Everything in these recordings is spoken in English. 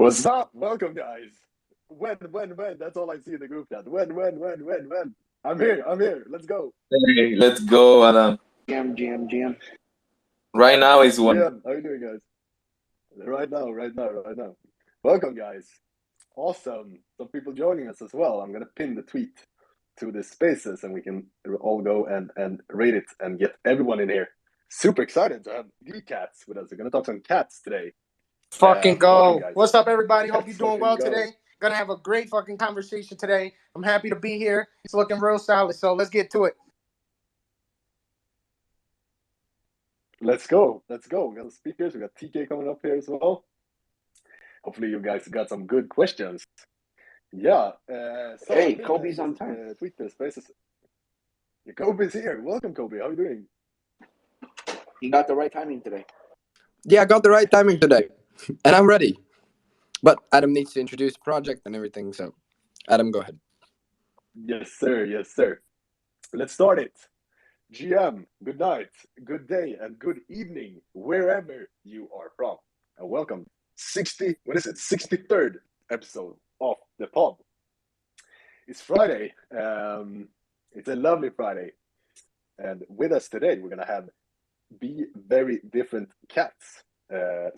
What's up? Welcome, guys. When? That's all I see in the group chat. When? I'm here. Let's go. Hey, let's go, Adam. GM. Right now is one. Yeah, how you doing, guys? Right now. Welcome, guys. Awesome. Some people joining us as well. I'm gonna pin the tweet to the spaces, and we can all go and rate it and get everyone in here. Super excited to have BVDCAT with us. We're gonna talk some cats today. Fucking go. Welcome, guys. What's up, everybody? Hope you're doing Fucking well go. today. Gonna have a great fucking conversation today. I'm happy to be here. It's looking real solid, so let's get to it. Let's go. We got the speakers. We got TK coming up here as well. Hopefully you guys got some good questions. Yeah. Hey, Kobe's on time. Tweet the spaces. Yeah, Kobe's here. Welcome, Kobe. How are you doing? You got the right timing today. Yeah, I got the right timing today. And I'm ready. But Adam needs to introduce the project and everything, so Adam, go ahead. Yes, sir. Let's start it. GM, good night, good day, and good evening, wherever you are from. And welcome. 63rd episode of the pod. It's Friday. It's a lovely Friday. And with us today, we're going to have Be Very Different Cats.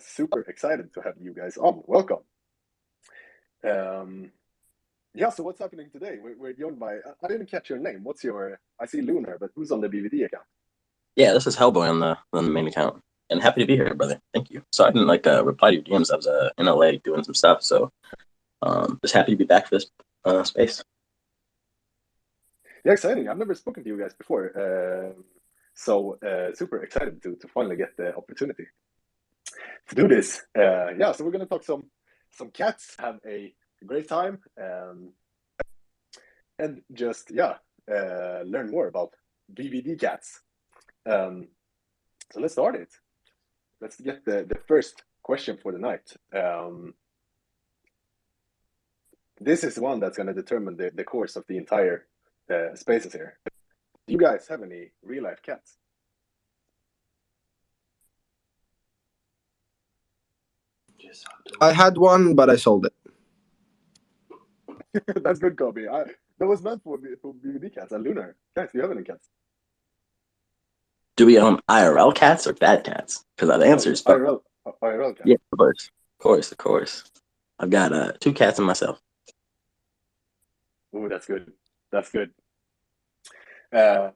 Super excited to have you guys on. Welcome. Yeah, so what's happening today? We're joined by, I didn't catch your name. What's your, I see Lunar, but who's on the BVD account? Yeah, this is Hellboy on the main account. And happy to be here, brother. Thank you. So I didn't reply to your DMs. I was in LA doing some stuff. So just happy to be back for this space. Yeah, exciting. I've never spoken to you guys before. So super excited to finally get the opportunity to do this. Yeah, so we're going to talk some cats, have a great time, and just, learn more about BVDCAT. So let's start it. Let's get the first question for the night. This is one that's going to determine the course of the entire spaces here. Do you guys have any real-life cats? I had one, but I sold it. That's good, Kobe. That was meant for BVDCAT and Lunar. Guys, do you have any cats? Do we own IRL cats or bad cats? Because the answer is IRL cats. Yeah, of course. I've got 2 cats and myself. Ooh, that's good.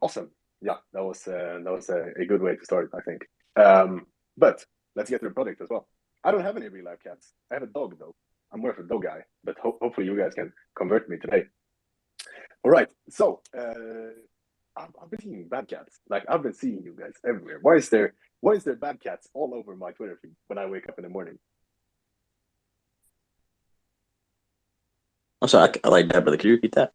Awesome. Yeah, that was a good way to start, I think. But let's get to the project as well. I don't have any real life cats. I have a dog though. I'm more of a dog guy, but hopefully you guys can convert me today. All right. So I've been seeing bad cats. Like, I've been seeing you guys everywhere. Why is there bad cats all over my Twitter feed when I wake up in the morning? I'm sorry, I like that, brother. Could you repeat that?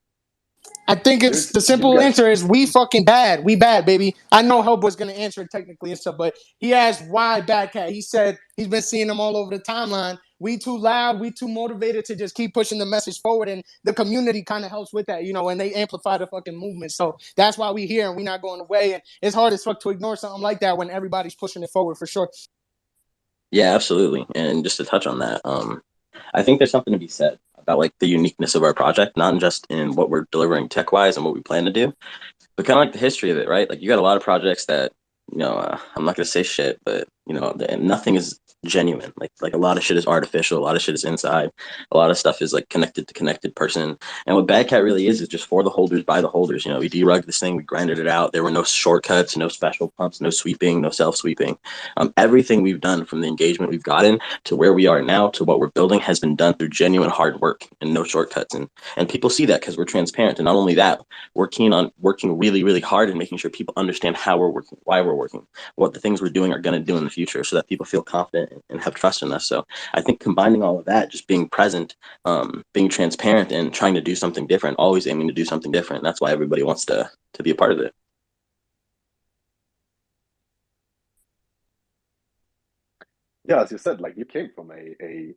I think it's the simple answer is we fucking bad. We bad, baby. I know Hellboy's gonna answer it technically and stuff, but he asked why bad cat. He said he's been seeing them all over the timeline. We too loud, we too motivated to just keep pushing the message forward, and the community kind of helps with that, and they amplify the fucking movement. So that's why we here and we're not going away. And it's hard as fuck to ignore something like that when everybody's pushing it forward for sure. Yeah, absolutely. And just to touch on that, I think there's something to be said about the uniqueness of our project, not just in what we're delivering tech wise and what we plan to do, but kind of the history of it, right? You got a lot of projects that, I'm not going to say shit, but, nothing is genuine. Like a lot of shit is artificial. A lot of shit is inside. A lot of stuff is connected to connected person. And what Bad Cat really is just for the holders, by the holders. We derugged this thing. We grinded it out. There were no shortcuts, no special pumps, no sweeping, no self-sweeping. Everything we've done from the engagement we've gotten to where we are now to what we're building has been done through genuine hard work and no shortcuts. And people see that because we're transparent. And not only that, we're keen on working really, really hard and making sure people understand how we're working, why we're working, what the things we're doing are going to do in the future, so that people feel confident and have trust in us. So I think combining all of that, just being present, being transparent, and trying to do something different, always aiming to do something different. That's why everybody wants to be a part of it. Yeah, as you said, you came from a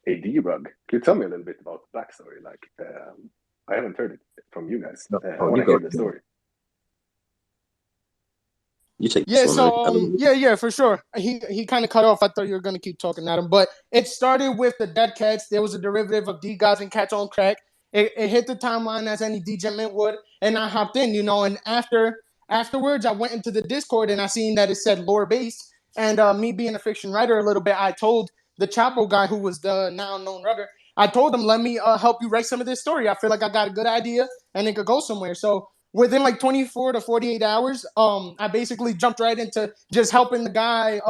derug. Can you tell me a little bit about the backstory? I haven't heard it from you guys. I want to hear the story. You take Yeah, this one, so right? yeah, for sure. He kind of cut off. I thought you were gonna keep talking at him, but it started with the Dead Cats. There was a derivative of D Gods and Cats on Crack. It hit the timeline as any degement would, and I hopped in, and afterwards I went into the Discord and I seen that it said lore based, and me being a fiction writer a little bit, I told the Chapo guy who was the now known rugger, I told him, let me help you write some of this story. I feel like I got a good idea and it could go somewhere. So within like 24 to 48 hours, I basically jumped right into just helping the guy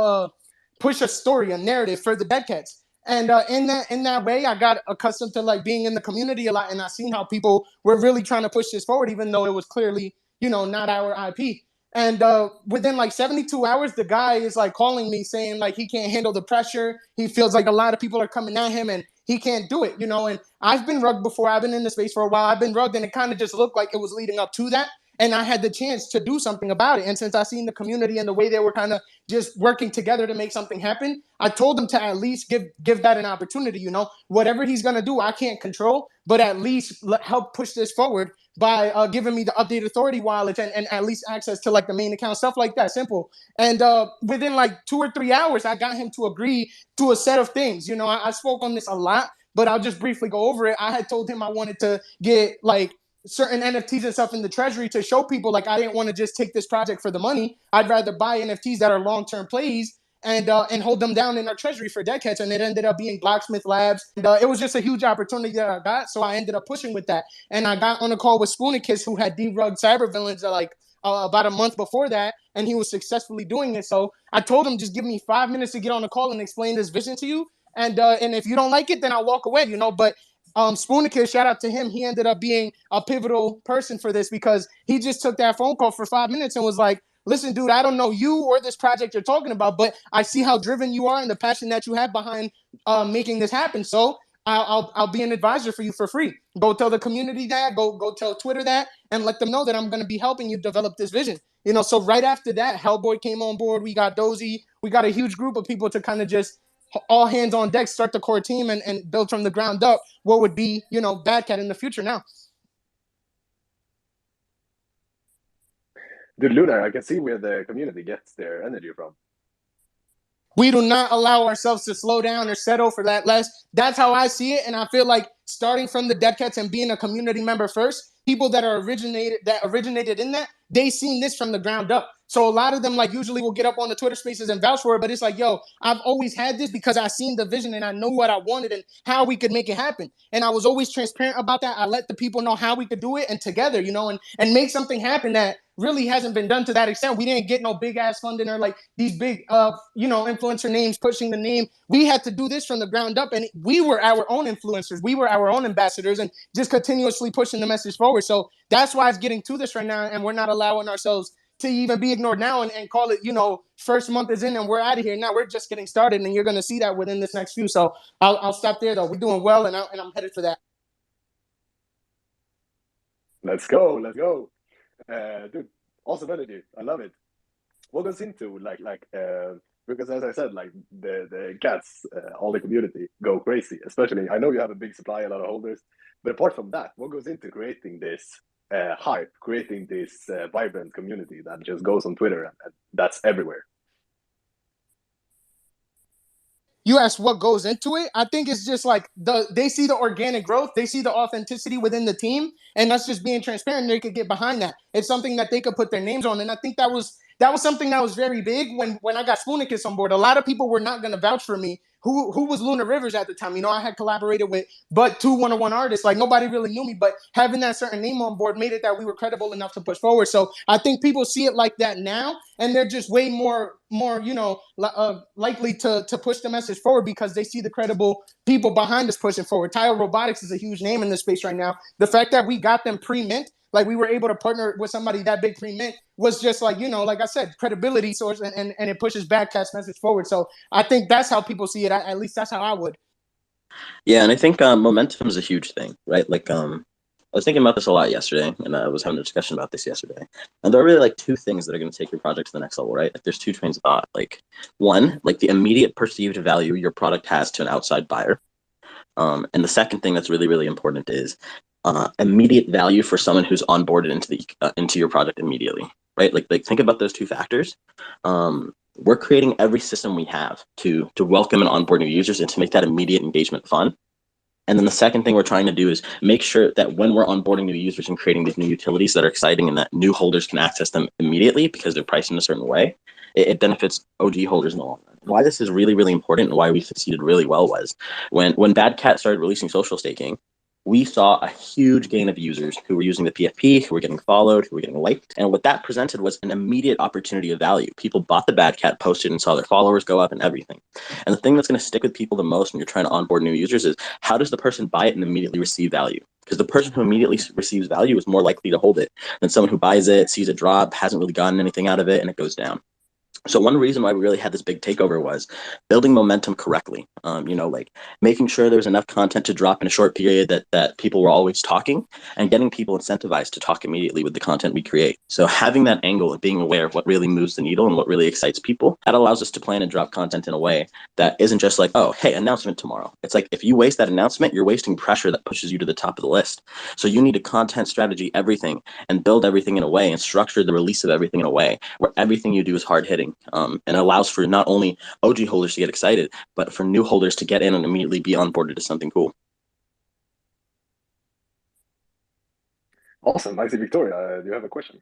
push a story, a narrative for the Dead Cats. And in that way, I got accustomed to like being in the community a lot, and I seen how people were really trying to push this forward, even though it was clearly, not our IP. And within like 72 hours, the guy is like calling me saying like he can't handle the pressure. He feels like a lot of people are coming at him, and he can't do it, And I've been rugged before. I've been in the space for a while. I've been rugged, and it kind of just looked like it was leading up to that. And I had the chance to do something about it. And since I seen the community and the way they were kind of just working together to make something happen, I told him to at least give that an opportunity. Whatever he's gonna do, I can't control, but at least help push this forward by giving me the update authority wallet and at least access to like the main account, stuff like that. Simple. And within like 2 or 3 hours, I got him to agree to a set of things. I spoke on this a lot, but I'll just briefly go over it. I had told him I wanted to get like certain NFTs and stuff in the treasury to show people like I didn't want to just take this project for the money. I'd rather buy NFTs that are long-term plays and hold them down in our treasury for Dead Cats. And it ended up being Blacksmith Labs. And it was just a huge opportunity that I got. So I ended up pushing with that. And I got on a call with Spoonicus, who had derugged cyber villains about a month before that, and he was successfully doing it. So I told him, just give me 5 minutes to get on the call and explain this vision to you. And if you don't like it, then I'll walk away, But Spoonicus, shout out to him. He ended up being a pivotal person for this because he just took that phone call for 5 minutes and was like, listen, dude, I don't know you or this project you're talking about, but I see how driven you are and the passion that you have behind making this happen. So I'll be an advisor for you for free. Go tell the community that, go tell Twitter that, and let them know that I'm going to be helping you develop this vision. So right after that, Hellboy came on board. We got Dozy. We got a huge group of people to kind of just all hands on deck, start the core team and build from the ground up what would be, BVDCAT in the future now. Dude, Lunar, I can see where the community gets their energy from. We do not allow ourselves to slow down or settle for that less. That's how I see it. And I feel like starting from the Dead Cats and being a community member first, people that originated in that, they seen this from the ground up. So a lot of them like usually will get up on the Twitter spaces and vouch for it, but it's like, yo, I've always had this because I seen the vision and I know what I wanted and how we could make it happen. And I was always transparent about that. I let the people know how we could do it and together, and make something happen that really hasn't been done to that extent. We didn't get no big ass funding or like these big influencer names pushing the name. We had to do this from the ground up, and we were our own influencers. We were our own ambassadors and just continuously pushing the message forward. So that's why it's getting to this right now, and we're not allowing ourselves to even be ignored now and call it, first month is in and we're out of here. Now we're just getting started, and you're going to see that within this next few. So I'll stop there, though. We're doing well, and I'm headed for that. Let's go. Dude, awesome energy. I love it. What goes into because as I said, like the cats, all the community go crazy. Especially, I know you have a big supply, a lot of holders. But apart from that, what goes into creating this hype, creating this vibrant community that just goes on Twitter and that's everywhere? You asked what goes into it. I think it's just like they see the organic growth, they see the authenticity within the team, and that's just being transparent. They could get behind that. It's something that they could put their names on, and I think that was something that was very big when I got Spoonicus on board. A lot of people were not going to vouch for me. Who was LunarRivers at the time? I had collaborated with but two one-on-one artists. Like nobody really knew me, but having that certain name on board made it that we were credible enough to push forward. So I think people see it like that now, and they're just way more likely to push the message forward because they see the credible people behind us pushing forward. Tile Robotics is a huge name in this space right now. The fact that we got them pre-mint, like we were able to partner with somebody that big pre-mint was just like, like I said, credibility source, and it pushes BVDCAT's message forward. So I think that's how people see it. At least that's how I would. Yeah, and I think momentum is a huge thing, right? Like I was thinking about this a lot yesterday, and I was having a discussion about this yesterday. And there are really like two things that are going to take your project to the next level, right? Like there's two trains of thought. Like one, like the immediate perceived value your product has to an outside buyer. And the second thing that's really, really important is immediate value for someone who's onboarded into your project immediately. right? Like think about those two factors. We're creating every system we have to welcome and onboard new users and to make that immediate engagement fun. And then the second thing we're trying to do is make sure that when we're onboarding new users and creating these new utilities that are exciting and that new holders can access them immediately because they're priced in a certain way, it benefits OG holders in the long run. Why this is really, really important and why we succeeded really well was when BVDCAT started releasing social staking, we saw a huge gain of users who were using the PFP, who were getting followed, who were getting liked. And what that presented was an immediate opportunity of value. People bought the BVDCAT, posted, and saw their followers go up and everything. And the thing that's going to stick with people the most when you're trying to onboard new users is how does the person buy it and immediately receive value? Because the person who immediately receives value is more likely to hold it than someone who buys it, sees it drop, hasn't really gotten anything out of it, and it goes down. So one reason why we really had this big takeover was building momentum correctly. Like making sure there was enough content to drop in a short period that people were always talking, and getting people incentivized to talk immediately with the content we create. So having that angle and being aware of what really moves the needle and what really excites people, that allows us to plan and drop content in a way that isn't just like, oh, hey, announcement tomorrow. It's like if you waste that announcement, you're wasting pressure that pushes you to the top of the list. So you need a content strategy, everything, and build everything in a way and structure the release of everything in a way where everything you do is hard hitting. And it allows for not only OG holders to get excited, but for new holders to get in and immediately be onboarded to something cool. Awesome. I see Victoria. Do you have a question?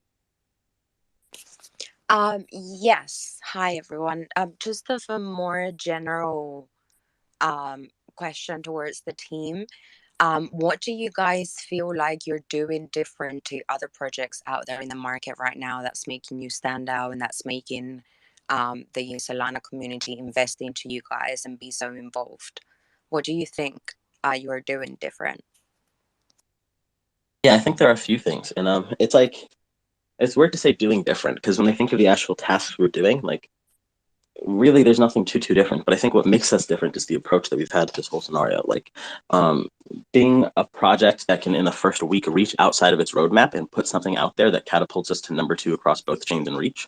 Yes. Hi, everyone. Just of a more general question towards the team. What do you guys feel like you're doing different to other projects out there in the market right now that's making you stand out and that's making the Solana community invest into you guys and be so involved? What do you think you are doing different? Yeah, I think there are a few things. And it's weird to say doing different because when I think of the actual tasks we're doing, like really there's nothing too different. But I think what makes us different is the approach that we've had to this whole scenario. Like being a project that can in the first week reach outside of its roadmap and put something out there that catapults us to number 2 across both chains and reach.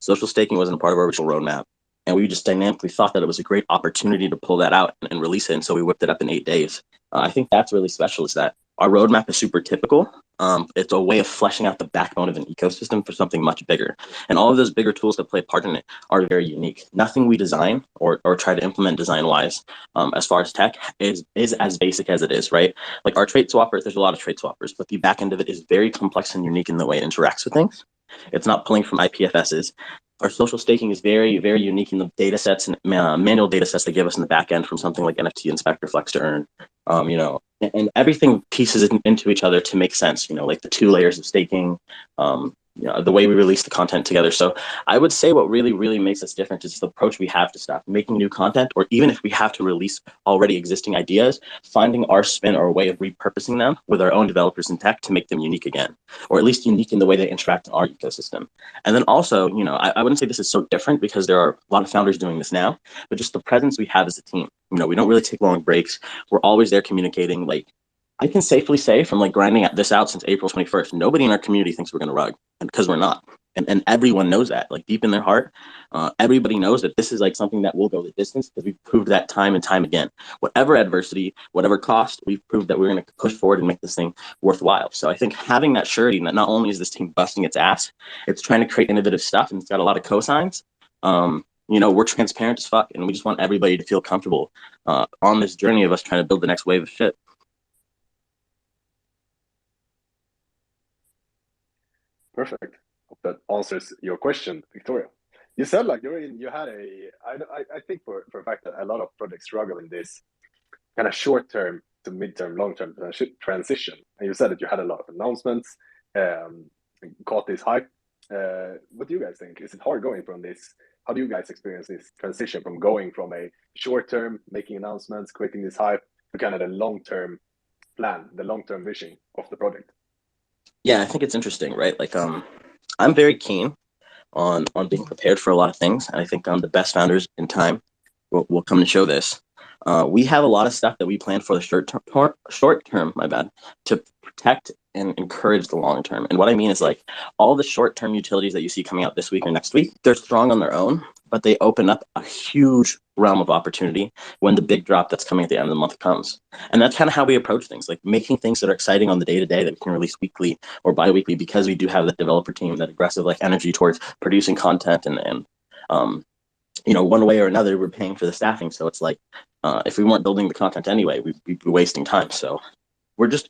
Social staking wasn't a part of our original roadmap. And we just dynamically thought that it was a great opportunity to pull that out and release it. And so we whipped it up in 8 days. I think that's really special is that our roadmap is super typical. It's a way of fleshing out the backbone of an ecosystem for something much bigger. And all of those bigger tools that play a part in it are very unique. Nothing we design or try to implement design-wise as far as tech is as basic as it is, right? Like our trait swapper, there's a lot of trait swappers, but the back end of it is very complex and unique in the way it interacts with things. It's not pulling from IPFSs. Our social staking is very, very unique in the data sets and manual data sets they give us in the back end from something like NFT Inspector Flex to earn, and everything pieces into each other to make sense, like the 2 layers of staking, the way we release the content together. So I would say what really, really makes us different is the approach we have to stop making new content, or even if we have to release already existing ideas, finding our spin or a way of repurposing them with our own developers and tech to make them unique again, or at least unique in the way they interact in our ecosystem. And then also, I wouldn't say this is so different because there are a lot of founders doing this now, but just the presence we have as a team. We don't really take long breaks. We're always there communicating. Like I can safely say from like grinding this out since April 21st, nobody in our community thinks we're going to rug, because we're not. And everyone knows that, like deep in their heart, everybody knows that this is like something that will go the distance because we've proved that time and time again. Whatever adversity, whatever cost, we've proved that we're going to push forward and make this thing worthwhile. So I think having that surety that not only is this team busting its ass, it's trying to create innovative stuff and it's got a lot of cosigns. We're transparent as fuck, and we just want everybody to feel comfortable on this journey of us trying to build the next wave of shit. Perfect. Hope that answers your question, Victoria. You said like you had I think for a fact that a lot of projects struggle in this kind of short-term to mid-term, long-term transition. And you said that you had a lot of announcements, caught this hype. What do you guys think? Is it hard going from this? How do you guys experience this transition from going from a short-term, making announcements, creating this hype, to kind of the long-term plan, the long-term vision of the project? Yeah, I think it's interesting, right? Like, I'm very keen on being prepared for a lot of things, and I think the best founders in time will come to show this. We have a lot of stuff that we plan for the short term, to protect and encourage the long term. And what I mean is like all the short term utilities that you see coming out this week or next week, they're strong on their own, but they open up a huge realm of opportunity when the big drop that's coming at the end of the month comes. And that's kind of how we approach things, like making things that are exciting on the day-to-day that we can release weekly or bi-weekly, because we do have that developer team, that aggressive like energy towards producing content, and you know, one way or another, we're paying for the staffing. So it's like, if we weren't building the content anyway, we'd be wasting time. So we're just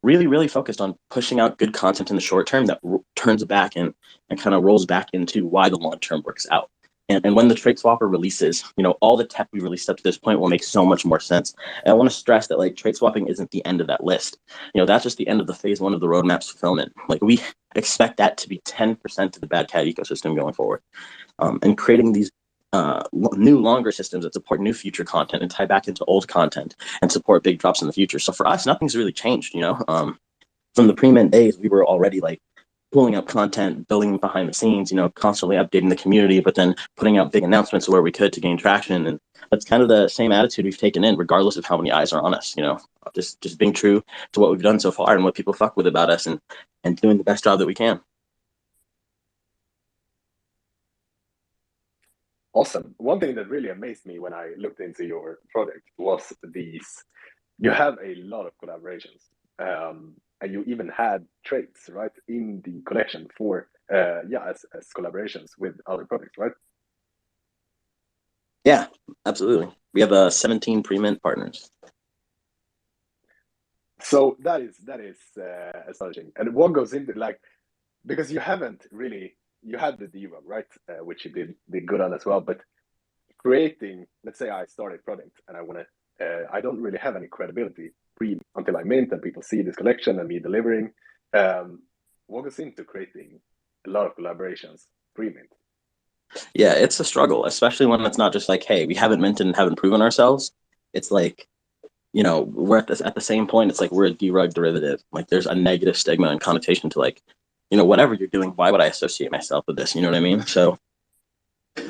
really, really focused on pushing out good content in the short term that turns back and kind of rolls back into why the long term works out. And when the Trade Swapper releases, you know, all the tech we released up to this point will make so much more sense. And I want to stress that like trade swapping isn't the end of that list. You know, that's just the end of the phase 1 of the roadmap's fulfillment. Like we expect that to be 10% of the BVDCAT ecosystem going forward. And creating these new longer systems that support new future content and tie back into old content and support big drops in the future. So for us, nothing's really changed, you know. From the pre-mint days, we were already like pulling up content, building behind the scenes, you know, constantly updating the community, but then putting out big announcements where we could to gain traction. And that's kind of the same attitude we've taken in, regardless of how many eyes are on us, you know, just being true to what we've done so far and what people fuck with about us, and doing the best job that we can. Awesome. One thing that really amazed me when I looked into your product was you have a lot of collaborations. And you even had traits, right, in the collection for, as collaborations with other products, right? Yeah, absolutely. We have 17 pre-mint partners. So that is astonishing. And what goes into, like, because you haven't really, you had the debug, right, which you did good on as well, but creating, let's say I start a product and I don't really have any credibility until I mint and people see this collection and me delivering. What goes into creating a lot of collaborations pre-mint? Yeah, it's a struggle, especially when it's not just like, hey, we haven't minted and haven't proven ourselves. It's like, you know, we're at the same point. It's like we're a derug derivative. Like there's a negative stigma and connotation to like, you know, whatever you're doing, why would I associate myself with this? You know what I mean? So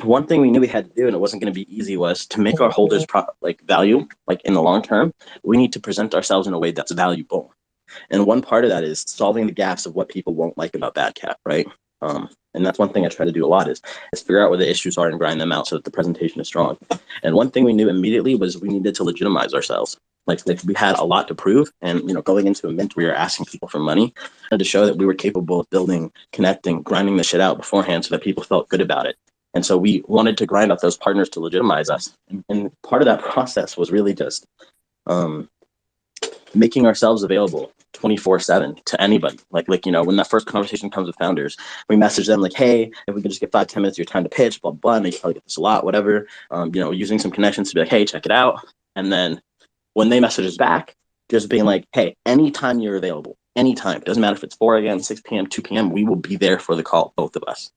one thing we knew we had to do, and it wasn't going to be easy, was to make our holders value, like in the long term, we need to present ourselves in a way that's valuable. And one part of that is solving the gaps of what people won't like about BVDCAT, right? And that's one thing I try to do a lot is figure out where the issues are and grind them out so that the presentation is strong. And one thing we knew immediately was we needed to legitimize ourselves. Like we had a lot to prove, and you know, going into a mint, we were asking people for money and to show that we were capable of building, connecting, grinding the shit out beforehand so that people felt good about it. And so we wanted to grind out those partners to legitimize us. And part of that process was really just making ourselves available 24/7 to anybody. Like, you know, when that first conversation comes with founders, we message them like, hey, if we can just get 5-10 minutes of your time to pitch, blah, blah, and they probably get this a lot, whatever, you know, using some connections to be like, hey, check it out. And then when they message us back, just being like, hey, anytime you're available, anytime, doesn't matter if it's 4 a.m., 6 p.m., 2 p.m., we will be there for the call, both of us.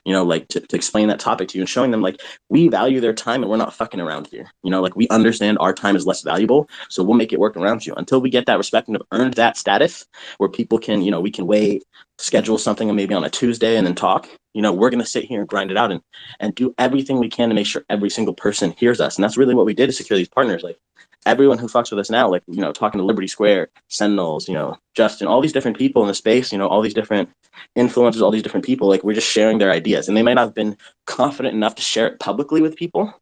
You know, like to explain that topic to you and showing them like we value their time and we're not fucking around here. You know, like we understand our time is less valuable, so we'll make it work around you until we get that respect and have earned that status where people can, you know, we can wait, schedule something maybe on a Tuesday and then talk. You know, we're going to sit here and grind it out and do everything we can to make sure every single person hears us. And that's really what we did to secure these partners. Like everyone who fucks with us now, like, you know, talking to Liberty Square, Sentinels, you know, Justin, all these different people in the space, you know, all these different influencers, all these different people, like we're just sharing their ideas, and they might not have been confident enough to share it publicly with people,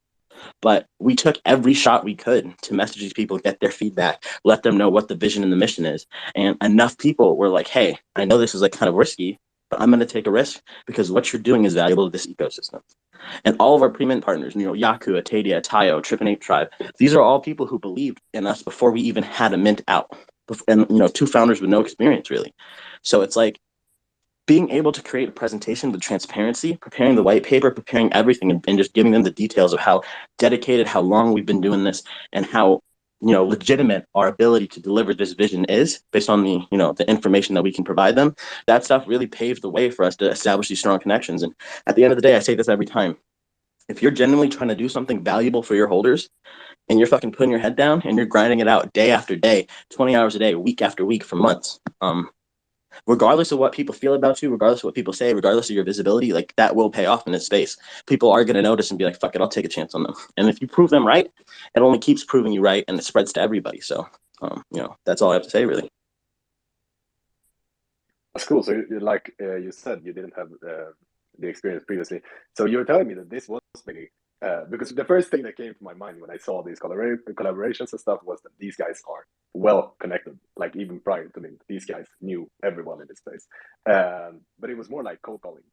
but we took every shot we could to message these people, get their feedback, let them know what the vision and the mission is. And enough people were like, hey, I know this is like kind of risky, but I'm going to take a risk because what you're doing is valuable to this ecosystem. And all of our pre-mint partners, you know, Yaku, Atadia, Tayo, Trip and Ape Tribe, these are all people who believed in us before we even had a mint out. And, you know, 2 founders with no experience really. So it's like being able to create a presentation with transparency, preparing the white paper, preparing everything, and just giving them the details of how dedicated, how long we've been doing this, and how, you know, legitimate our ability to deliver this vision is based on the, you know, the information that we can provide them. That stuff really paved the way for us to establish these strong connections. And at the end of the day, I say this every time. If you're genuinely trying to do something valuable for your holders and you're fucking putting your head down and you're grinding it out day after day, 20 hours a day, week after week for months, regardless of what people feel about you, regardless of what people say, regardless of your visibility, like that will pay off in this space. People are going to notice and be like, fuck it, I'll take a chance on them. And if you prove them right, it only keeps proving you right and it spreads to everybody. So, you know, that's all I have to say, really. That's cool. So like you said, you didn't have the experience previously. So you were telling me that this was many. Because the first thing that came to my mind when I saw these collaborations and stuff was that these guys are well connected. Like even prior to me, these guys knew everyone in this space. But it was more like cold calling.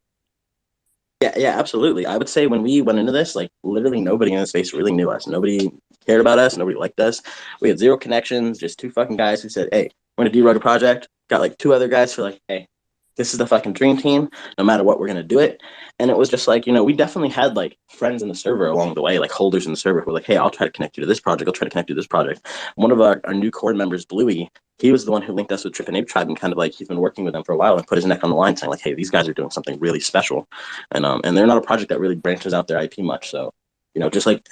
Yeah, absolutely. I would say when we went into this, like literally nobody in the space really knew us. Nobody cared about us. Nobody liked us. We had zero connections. Just two fucking guys who said, "Hey, we're gonna debug a project." Got like two other guys who were like, "Hey, this is the fucking dream team. No matter what, we're gonna do it." And it was just like, we definitely had like friends in the server along the way, like holders in the server who were like, "Hey, I'll try to connect you to this project. I'll try to connect you to this project." One of our new core members, Bluey, he was the one who linked us with Trip and Ape Tribe, and kind of like he's been working with them for a while and put his neck on the line, saying like, "Hey, these guys are doing something really special," and they're not a project that really branches out their IP much. So, just like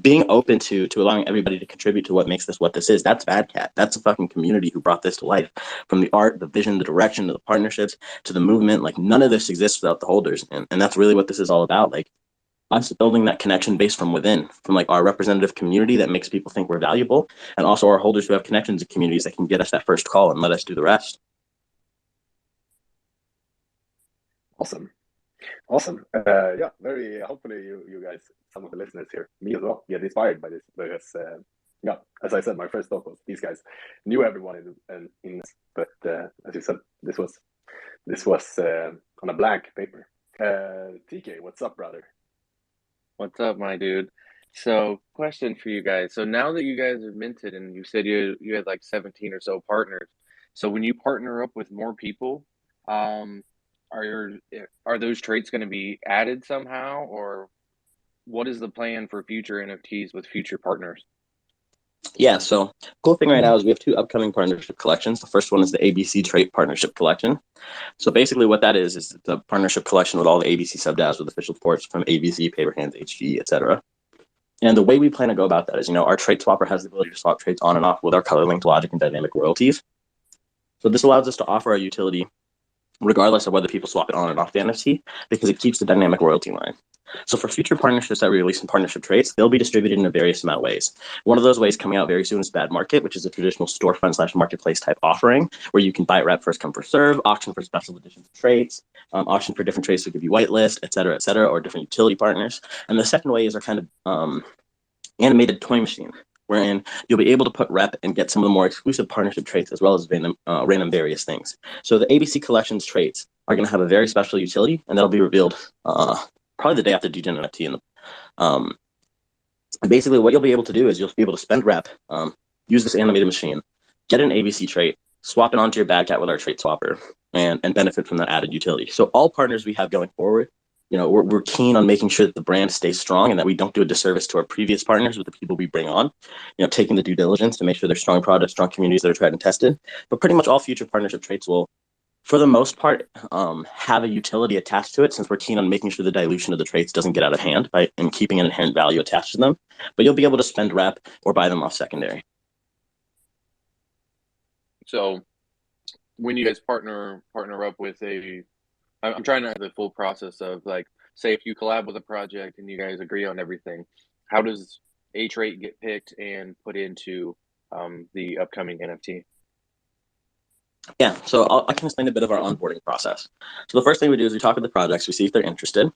being open to allowing everybody to contribute to what makes this what this is. That's BVDCAT. That's a fucking community who brought this to life. From the art, the vision, the direction, to the partnerships, to the movement. Like none of this exists without the holders, and that's really what this is all about. Like us building that connection base from within, from like our representative community that makes people think we're valuable, and also our holders who have connections in communities that can get us that first call and let us do the rest. Awesome. Yeah, very. Hopefully, you guys, some of the listeners here, me as well, get inspired by this because, yeah, as I said, my first thought was these guys knew everyone in but as you said, this was on a blank paper. TK, what's up, brother? What's up, my dude? So, question for you guys. So now that you guys are minted, and you said you had like 17 or so partners. So when you partner up with more people, are those traits going to be added somehow, or what is the plan for future NFTs with future partners? Yeah, so cool thing right now is we have two upcoming partnership collections. The first one is the ABC Trait Partnership Collection. So basically what that is the partnership collection with all the ABC sub-DAOs with official ports from ABC, Paperhands, HG, etc. And the way we plan to go about that is, our trait swapper has the ability to swap traits on and off with our color linked logic and dynamic royalties. So this allows us to offer our utility regardless of whether people swap it on and off the NFT, because it keeps the dynamic royalty line. So for future partnerships that we release in partnership traits, they'll be distributed in a various amount of ways. One of those ways coming out very soon is Bad Market, which is a traditional storefront / marketplace type offering where you can buy it rep first come first serve, auction for special editions of traits, auction for different traits to give you whitelist, et cetera, or different utility partners. And the second way is our kind of animated toy machine, wherein you'll be able to put rep and get some of the more exclusive partnership traits as well as random various things. So the ABC Collections traits are going to have a very special utility, and that'll be revealed probably the day after DGen NFT. Basically, what you'll be able to do is you'll be able to spend rep, use this animated machine, get an ABC trait, swap it onto your BVDCAT with our trait swapper, and benefit from that added utility. So all partners we have going forward, we're keen on making sure that the brand stays strong and that we don't do a disservice to our previous partners with the people we bring on, taking the due diligence to make sure they're strong products, strong communities that are tried and tested. But pretty much all future partnership traits will, for the most part, have a utility attached to it, since we're keen on making sure the dilution of the traits doesn't get out of hand and keeping an inherent value attached to them. But you'll be able to spend rep or buy them off secondary. So when you guys partner up with I'm trying to have the full process of, like, say if you collab with a project and you guys agree on everything, how does a trait get picked and put into the upcoming NFT? Yeah, so I can explain a bit of our onboarding process. So the first thing we do is we talk with the projects, we see if they're interested,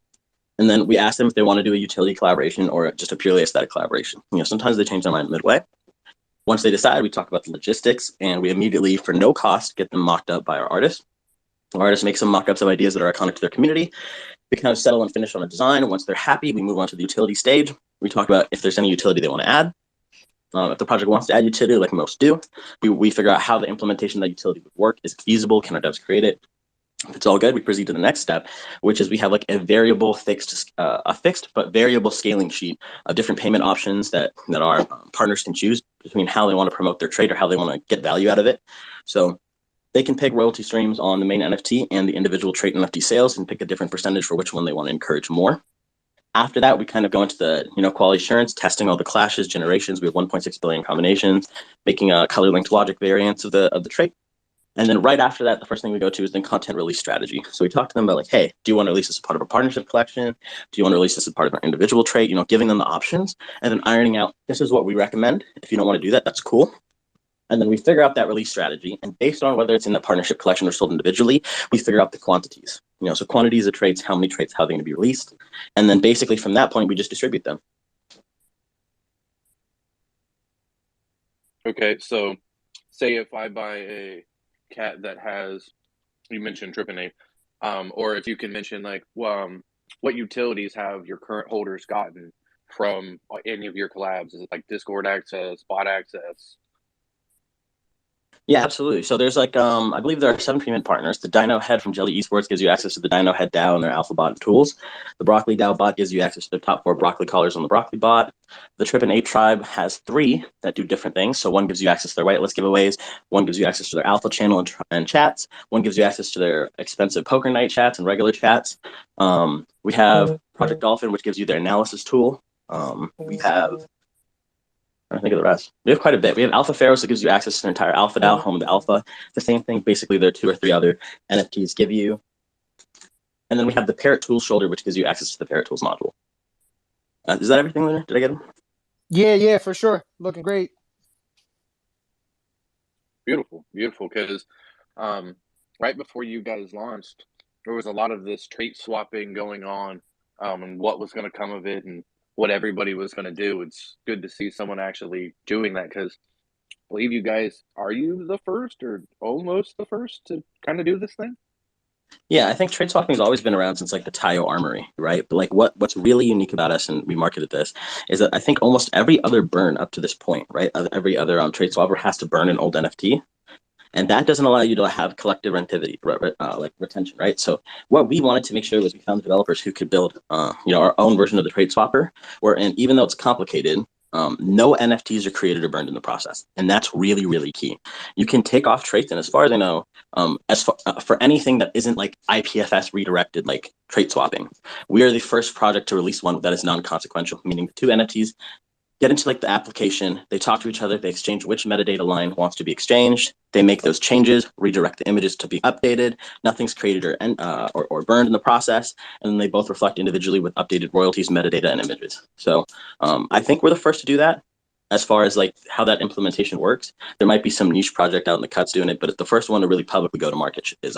and then we ask them if they want to do a utility collaboration or just a purely aesthetic collaboration. Sometimes they change their mind midway. Once they decide, we talk about the logistics, and we immediately, for no cost, get them mocked up by our artists. Our artists make some mock-ups of ideas that are iconic to their community. We kind of settle and finish on a design. Once they're happy, we move on to the utility stage. We talk about if there's any utility they want to add. If the project wants to add utility, like most do, we figure out how the implementation of that utility would work. Is it feasible? Can our devs create it? If it's all good, we proceed to the next step, which is we have like a fixed but variable scaling sheet of different payment options that our partners can choose between how they want to promote their trade or how they want to get value out of it. So they can pick royalty streams on the main NFT and the individual trait NFT sales and pick a different percentage for which one they want to encourage more. After that, we kind of go into the quality assurance, testing all the clashes, generations. We have 1.6 billion combinations, making a color linked logic variants of the trait. And then right after that, the first thing we go to is then content release strategy. So we talk to them about like, hey, do you want to release this as part of a partnership collection? Do you want to release this as part of an individual trait? Giving them the options and then ironing out, this is what we recommend. If you don't want to do that, that's cool. And then we figure out that release strategy. And based on whether it's in the partnership collection or sold individually, we figure out the quantities. So quantities of traits, how many traits, how they're going to be released. And then basically from that point, we just distribute them. Okay, so say if I buy a cat that has, you mentioned Tripinate, or if you can mention like what utilities have your current holders gotten from any of your collabs? Is it like Discord access, bot access? Yeah, absolutely. So there's like, I believe there are 7 premium partners. The Dino Head from Jelly Esports gives you access to the Dino Head DAO and their Alpha Bot tools. The Broccoli DAO bot gives you access to the top 4 broccoli callers on the Broccoli bot. The Trip and 8 tribe has 3 that do different things. So one gives you access to their whitelist giveaways. One gives you access to their alpha channel and chats. One gives you access to their expensive poker night chats and regular chats. We have Project Dolphin, which gives you their analysis tool. We have, I think of the rest. We have quite a bit. We have Alpha Pharaohs that gives you access to the entire Alpha DAO, home of the Alpha. The same thing, basically, there are 2 or 3 other NFTs give you. And then we have the Parrot Tools shoulder, which gives you access to the Parrot Tools module. Is that everything, Lunar? Did I get them? Yeah, for sure. Looking great. Beautiful, beautiful. Because right before you guys launched, there was a lot of this trait swapping going on, and what was going to come of it, and what everybody was going to do. It's good to see someone actually doing that, because I believe you guys, are you the first or almost the first to kind of do this thing? Yeah, I think trade swapping has always been around since like the Tayo Armory, right? But like what's really unique about us, and we marketed this, is that I think almost every other burn up to this point, right? Every other trade swapper has to burn an old NFT. And that doesn't allow you to have collective like retention, right? So what we wanted to make sure was we found developers who could build, our own version of the trade swapper, and even though it's complicated, no NFTs are created or burned in the process, and that's really, really key. You can take off traits, and as far as I know, for anything that isn't like IPFS redirected, like trait swapping, we are the first project to release one that is non-consequential, meaning the 2 NFTs get into like the application, they talk to each other, they exchange which metadata line wants to be exchanged, they make those changes, redirect the images to be updated, nothing's created or burned in the process, and then they both reflect individually with updated royalties, metadata, and images. So I think we're the first to do that. As far as like how that implementation works, there might be some niche project out in the cuts doing it, but the first one to really publicly go to market is.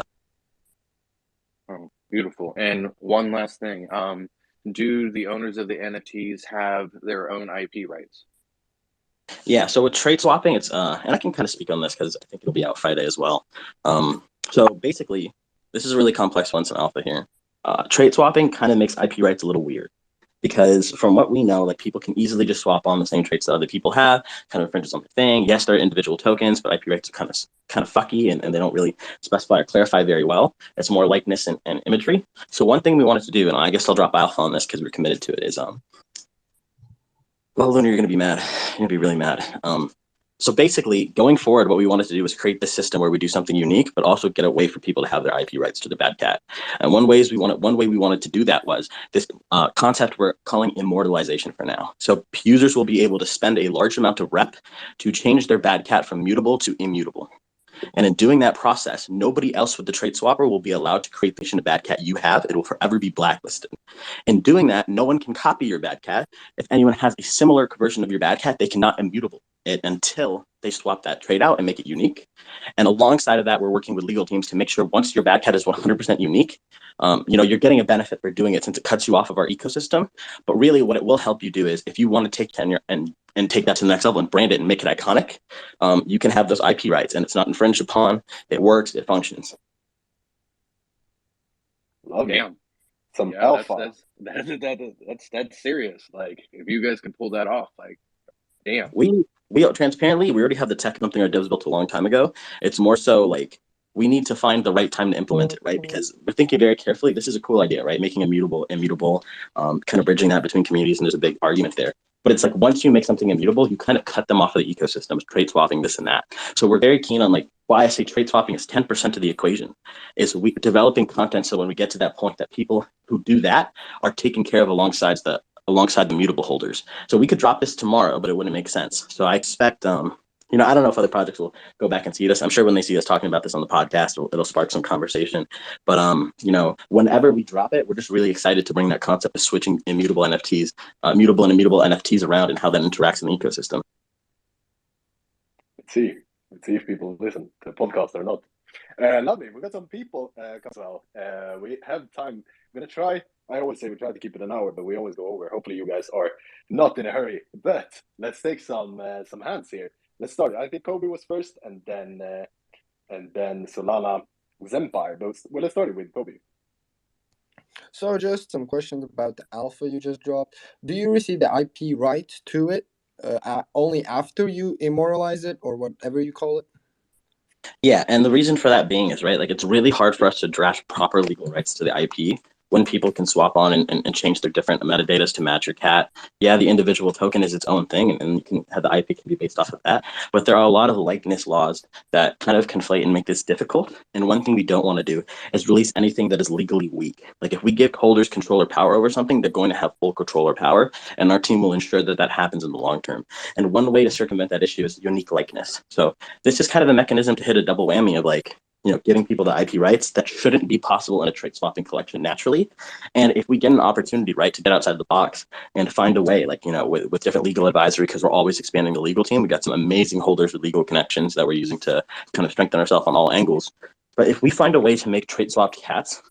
Oh, beautiful. And one last thing, do the owners of the NFTs have their own IP rights? Yeah, so with trade swapping, it's and I can kind of speak on this because I think it'll be out Friday as well. So basically, this is a really complex one, some alpha here. Trade swapping kind of makes IP rights a little weird, because from what we know, like people can easily just swap on the same traits that other people have, kind of infringes on the thing. Yes, they're individual tokens, but IP rights are kind of fucky, and they don't really specify or clarify very well. It's more likeness and imagery. So one thing we wanted to do, and I guess I'll drop alpha on this because we're committed to it, is well, Lunar, you're gonna be mad. You're gonna be really mad. So basically, going forward, what we wanted to do was create this system where we do something unique, but also get a way for people to have their IP rights to the bad cat. And one way we wanted to do that was this concept we're calling immortalization for now. So users will be able to spend a large amount of rep to change their bad cat from mutable to immutable. And in doing that process, nobody else with the trait swapper will be allowed to create the version of bad cat you have. It will forever be blacklisted. In doing that, no one can copy your bad cat. If anyone has a similar version of your bad cat, they cannot immutable it until they swap that trait out and make it unique. And alongside of that, we're working with legal teams to make sure once your bad cat is 100% unique, you're getting a benefit for doing it since it cuts you off of our ecosystem. But really what it will help you do is if you want to take tenure and take that to the next level and brand it and make it iconic, you can have those IP rights and it's not infringed upon. It works, it functions. Love it. Damn. Some Yeah, alpha. That's serious. Like, if you guys can pull that off, like, damn. We transparently, we already have the tech, something our devs built a long time ago. It's more so like we need to find the right time to implement it, right? Because we're thinking very carefully. This is a cool idea, right? Making immutable, kind of bridging that between communities, and there's a big argument there. But it's like once you make something immutable, you kind of cut them off of the ecosystem, trade swapping, this and that. So we're very keen on like why I say trade swapping is 10% of the equation, is we developing content so when we get to that point that people who do that are taken care of alongside the mutable holders. So we could drop this tomorrow, but it wouldn't make sense. So I expect, I don't know if other projects will go back and see this. I'm sure when they see us talking about this on the podcast, it'll spark some conversation. But, whenever we drop it, we're just really excited to bring that concept of switching mutable and immutable NFTs around and how that interacts in the ecosystem. Let's see if people listen to the podcast or not. Lovely. We've got some people as well. We have time. I'm gonna try. I always say we try to keep it an hour, but we always go over. Hopefully, you guys are not in a hurry. But let's take some hands here. Let's start. I think Kobe was first, and then Solana Zempire. But let's start with Kobe. So just some questions about the alpha you just dropped. Do you receive the IP rights to it only after you immortalize it or whatever you call it? Yeah, and the reason for that being is, right, like it's really hard for us to draft proper legal rights to the IP when people can swap on and change their different metadatas to match your cat. Yeah, the individual token is its own thing, and you can have the IP can be based off of that. But there are a lot of likeness laws that kind of conflate and make this difficult. And one thing we don't want to do is release anything that is legally weak. Like if we give holders control or power over something, they're going to have full control or power, and our team will ensure that that happens in the long term. And one way to circumvent that issue is unique likeness. So this is kind of a mechanism to hit a double whammy of like, giving people the IP rights that shouldn't be possible in a trait swapping collection naturally. And if we get an opportunity, right, to get outside the box and find a way, like, with different legal advisory, because we're always expanding the legal team, we got some amazing holders with legal connections that we're using to kind of strengthen ourselves on all angles. But if we find a way to make trait swapped cats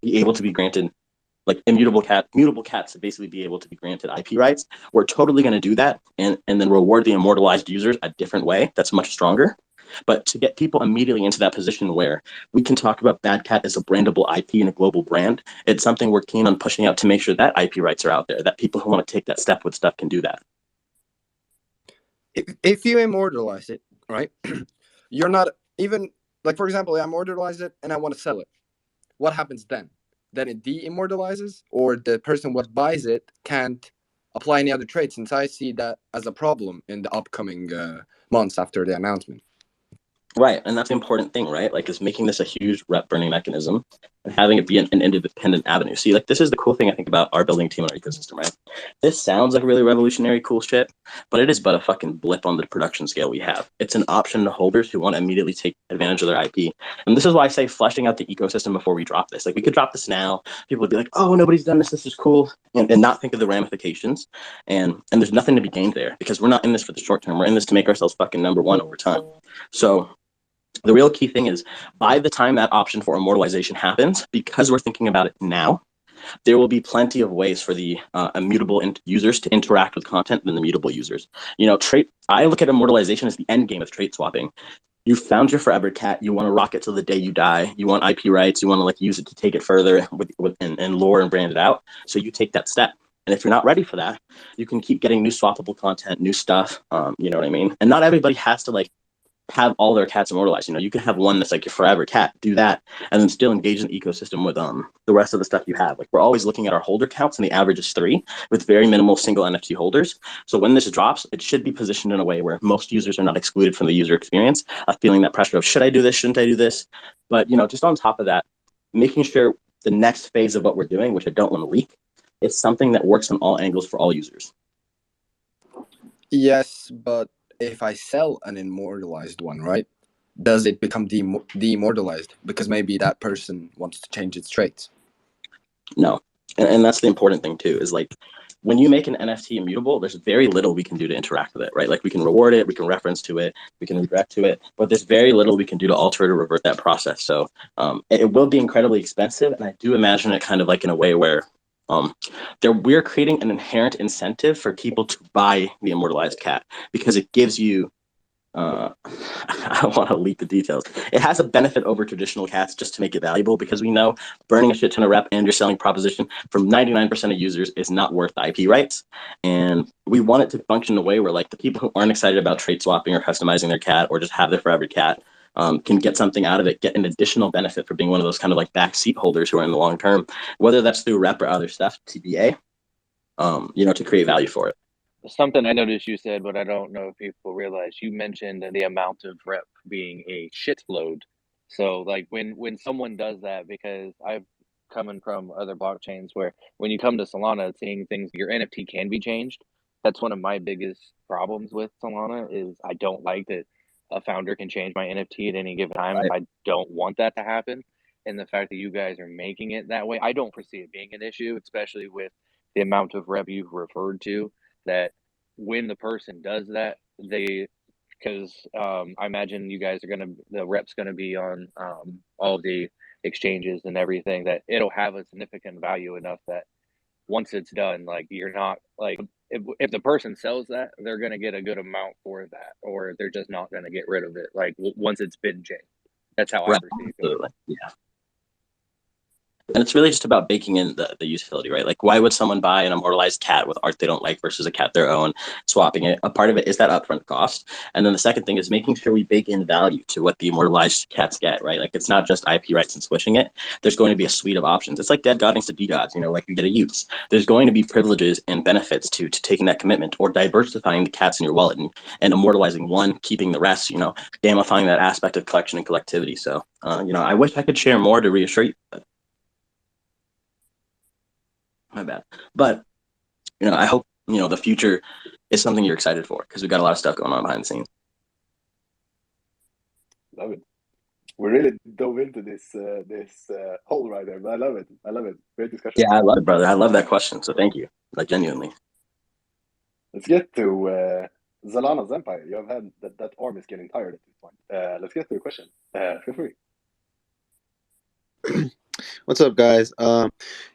be able to be granted, like mutable cats to basically be able to be granted IP rights, we're totally going to do that and then reward the immortalized users a different way that's much stronger. But to get people immediately into that position where we can talk about Bad Cat as a brandable IP and a global brand, it's something we're keen on pushing out to make sure that IP rights are out there, that people who want to take that step with stuff can do that. If you immortalize it, right, you're not even, like, for example, I immortalize it and I want to sell it. What happens then? Then it de-immortalizes, or the person what buys it can't apply any other traits, since I see that as a problem in the upcoming months after the announcement. Right, and that's the important thing, right? Like, is making this a huge rep burning mechanism and having it be an independent avenue. See, like, this is the cool thing I think about our building team and our ecosystem, right? This sounds like really revolutionary, cool shit, but it is but a fucking blip on the production scale we have. It's an option to holders who want to immediately take advantage of their IP. And this is why I say fleshing out the ecosystem before we drop this. Like, we could drop this now. People would be like, oh, nobody's done this. This is cool. And not think of the ramifications. And there's nothing to be gained there because we're not in this for the short term. We're in this to make ourselves fucking number one over time. So the real key thing is by the time that option for immortalization happens, because we're thinking about it now, there will be plenty of ways for the immutable users to interact with content than the mutable users. I look at immortalization as the end game of trait swapping. You found your forever cat. You want to rock it till the day you die. You want IP rights. You want to like use it to take it further and lore and brand it out. So you take that step. And if you're not ready for that, you can keep getting new swappable content, new stuff. You know what I mean? And not everybody has to like have all their cats immortalized. You can have one that's like your forever cat, do that, and then still engage in the ecosystem with the rest of the stuff you have. Like we're always looking at our holder counts, and the average is 3 with very minimal single NFT holders. So when this drops, it should be positioned in a way where most users are not excluded from the user experience, feeling that pressure of should I do this, shouldn't I do this? But just on top of that, making sure the next phase of what we're doing, which I don't want to leak, is something that works on all angles for all users. Yes, but if I sell an immortalized one, right, does it become de-immortalized because maybe that person wants to change its traits? No. And that's the important thing too, is like when you make an NFT immutable, there's very little we can do to interact with it, right? Like we can reward it, we can reference to it, we can redirect to it, but there's very little we can do to alter it or revert that process. So it will be incredibly expensive. And I do imagine it kind of like in a way where we're creating an inherent incentive for people to buy the immortalized cat because it gives you I don't want to leak the details. It has a benefit over traditional cats just to make it valuable because we know burning a shit ton of rep and your selling proposition from 99% of users is not worth the IP rights. And we want it to function in a way where like the people who aren't excited about trait swapping or customizing their cat or just have their forever cat can get something out of it, get an additional benefit for being one of those kind of like backseat holders who are in the long term, whether that's through rep or other stuff, TBA, to create value for it. Something I noticed you said, but I don't know if people realize, you mentioned the amount of rep being a shitload. So like when someone does that, because I've coming from other blockchains where when you come to Solana, seeing things, your NFT can be changed. That's one of my biggest problems with Solana is I don't like that a founder can change my NFT at any given time. Right. I don't want that to happen. And the fact that you guys are making it that way, I don't foresee it being an issue, especially with the amount of rep you've referred to, that when the person does that, they because I imagine you guys are the rep's gonna be on all the exchanges and everything, that it'll have a significant value enough that once it's done, like you're not like if the person sells that, they're gonna get a good amount for that, or they're just not gonna get rid of it. Like once it's been changed, that's how I Right. perceive it. Absolutely. Yeah. And it's really just about baking in the utility, right? Like, why would someone buy an immortalized cat with art they don't like versus a cat their own, swapping it? A part of it is that upfront cost. And then the second thing is making sure we bake in value to what the immortalized cats get, right? Like, it's not just IP rights and switching it. There's going to be a suite of options. It's like dead goddings to DDoDs, like you get a use. There's going to be privileges and benefits to taking that commitment, or diversifying the cats in your wallet and immortalizing one, keeping the rest, gamifying that aspect of collection and collectivity. So, I wish I could share more to reassure you. My bad. But, I hope, the future is something you're excited for, because we've got a lot of stuff going on behind the scenes. Love it. We really dove into this hole right there, but I love it. Great discussion. Yeah, I love it, brother. I love that question. So thank you. Like, genuinely. Let's get to Solana's empire. You have had that arm is getting tired at this point. Let's get to the question. Feel free. What's up, guys?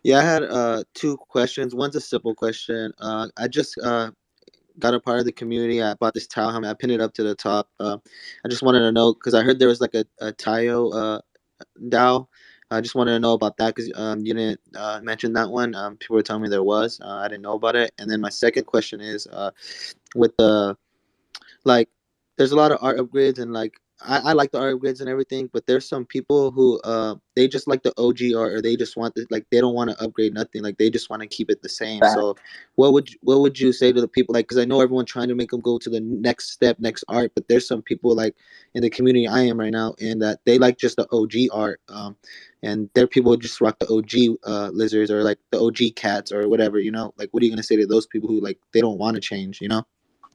Yeah, I had 2 questions. One's a simple question. I just got a part of the community. I bought this towel helmet. I pinned it up to the top. I just wanted to know, because I heard there was like a Tayo DAO. I just wanted to know about that, because you didn't mention that one. People were telling me there was. I didn't know about it. And then my second question is, with the there's a lot of art upgrades, and I like the art upgrades and everything, but there's some people who they just like the OG art, or they just want they don't want to upgrade nothing, they just want to keep it the same. So what would you say to the people, because I know everyone trying to make them go to the next step, next art, but there's some people in the community I am right now, and that they like just the OG art, and there are people who just rock the OG lizards, or the OG cats, or whatever, what are you gonna say to those people who they don't want to change,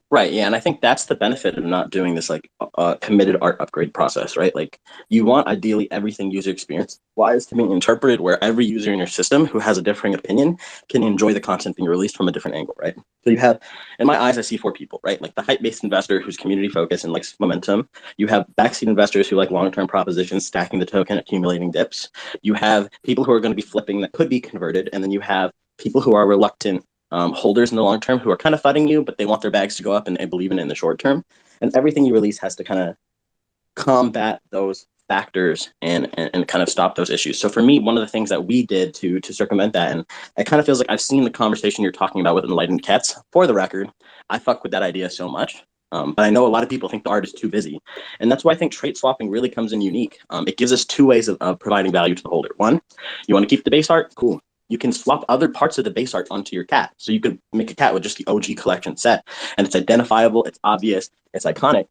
Right, yeah, and I think that's the benefit of not doing this committed art upgrade process, right? Like, you want ideally everything user experience wise to be interpreted where every user in your system who has a differing opinion can enjoy the content being released from a different angle, right? So you have, in my eyes, I see 4 people, right? Like the hype-based investor who's community focused and likes momentum. You have backseat investors who like long-term propositions, stacking the token, accumulating dips. You have people who are going to be flipping that could be converted, and then you have people who are reluctant holders in the long term who are kind of fighting you, but they want their bags to go up and believe in it in the short term. And everything you release has to kind of combat those factors and kind of stop those issues. So for me, one of the things that we did to circumvent that, and it kind of feels like I've seen the conversation you're talking about with Enlightened Cats. For the record, I fuck with that idea so much. But I know a lot of people think the art is too busy. And that's why I think trait swapping really comes in unique. It gives us 2 ways of providing value to the holder. One, you want to keep the base art? Cool. You can swap other parts of the base art onto your cat. So you could make a cat with just the OG collection set, and it's identifiable, it's obvious, it's iconic.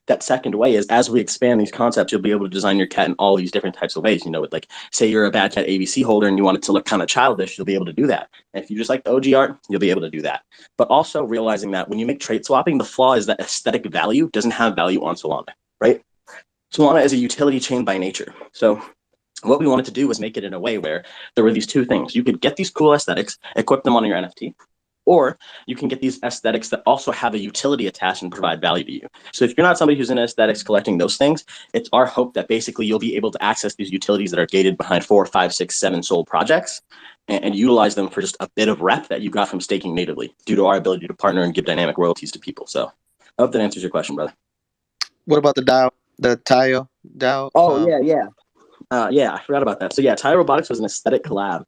That second way is, as we expand these concepts, you'll be able to design your cat in all these different types of ways. With say you're a Bad Cat ABC holder and you want it to look kind of childish, you'll be able to do that. And if you just like the OG art, you'll be able to do that. But also realizing that when you make trait swapping, the flaw is that aesthetic value doesn't have value on Solana, right? Solana is a utility chain by nature. So what we wanted to do was make it in a way where there were these 2 things. You could get these cool aesthetics, equip them on your NFT, or you can get these aesthetics that also have a utility attached and provide value to you. So if you're not somebody who's in aesthetics collecting those things, it's our hope that basically you'll be able to access these utilities that are gated behind 4, 5, 6, 7 sold projects and utilize them for just a bit of rep that you got from staking natively due to our ability to partner and give dynamic royalties to people. So I hope that answers your question, brother. What about the DAO, the Tayo DAO? Oh, yeah. Yeah, I forgot about that. So yeah, Tire Robotics was an aesthetic collab.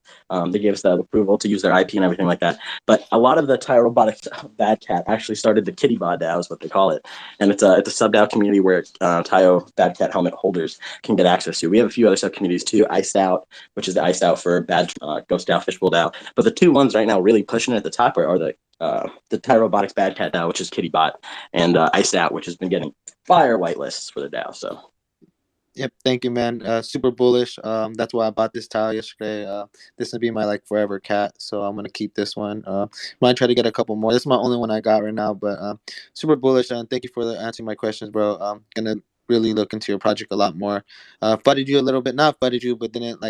They gave us the approval to use their IP and everything like that. But a lot of the Tire Robotics Bad Cat actually started the Kitty Bod DAO, is what they call it, and it's a sub DAO community where Tayo Bad Cat helmet holders can get access to. We have a few other sub communities too. Iced Out, which is the Iced Out for Bad Ghost DAO, Fishbowl DAO. But the 2 ones right now really pushing it at the top are the Tire Robotics Bad Cat DAO, which is Kitty Bot, and Iced Out, which has been getting fire whitelists for the DAO. So. Yep, thank you, man. Super bullish. That's why I bought this towel yesterday. This will be my forever cat, so I'm gonna keep this one. Might try to get a couple more. This is my only one I got right now, but super bullish. And thank you for answering my questions, bro. Gonna really look into your project a lot more. Fudded you a little bit, not fudded you, but didn't